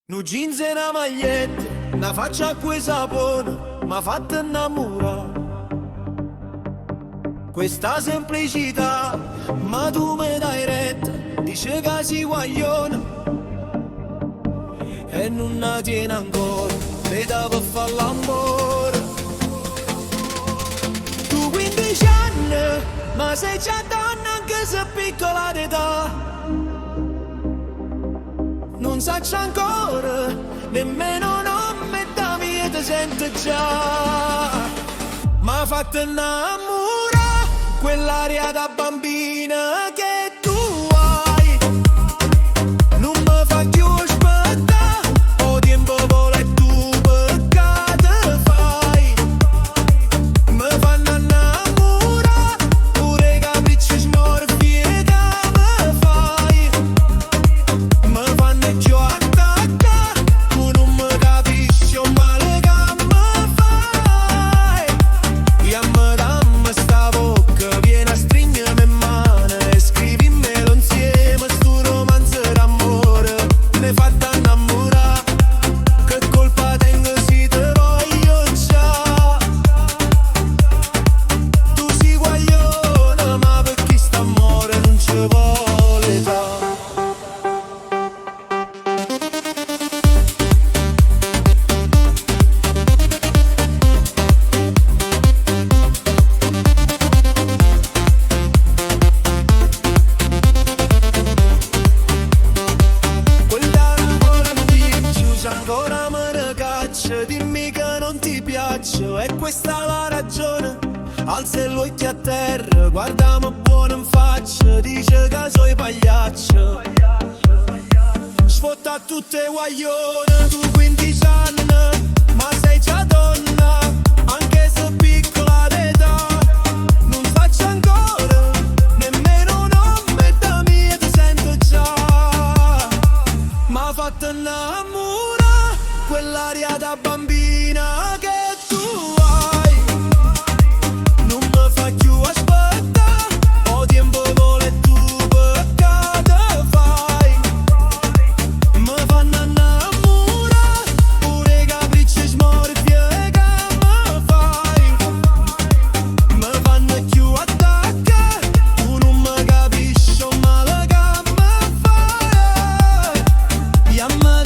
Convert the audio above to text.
Nu jeans e una maglietta, una faccia acqua e sapone, m'ha fatta innamorare. Questa semplicità, ma tu mi dai retta, dice che si guaglione. E non la tiene ancora, veda per fare l'amore. Tu 15 anni, ma sei già donna anche se piccola d'età. Non saccio ancora, nemmeno nome da mia te sento già. M'ha fatto innamorare quell'aria da bambina che tu hai. Non mi fa più aspettare, o tempo vola tu perché fai. Mi fanno innamorare, pure capricci smorfie che mi fai. Mi fanno giù attaccare, tu non mi capisci un male che mi fai. E mi dammi sta bocca, vieni a stringermi in mano e scrivimmelo insieme sto romanzo d'amore. Ne fatta innamorare, che colpa tengo se te voglio già. Tu sei guaglione, ma per chi sta amore non ci vuole età. Quella ancora non ti usa ancora me ne caccia. Dimmi che non ti piaccio, è questa la ragione. Alza il occhio a terra, guardami buono in faccia. Dice che sono pagliaccio, sfotta a tutte guaglione. Tu 15 anni, ma sei già donna, anche se piccola d'età. Non faccio ancora, nemmeno un nome da mia ti sento già. M'ha fatto innamorare quell'aria da bambina che tu hai. Non mi fa più aspettare, o tempo vola tu perché fai. Mi fanno innamorare, pure capricci smorfie che mi fai. Mi fanno più attaccare, tu non mi capisci un male che mi fai. E mi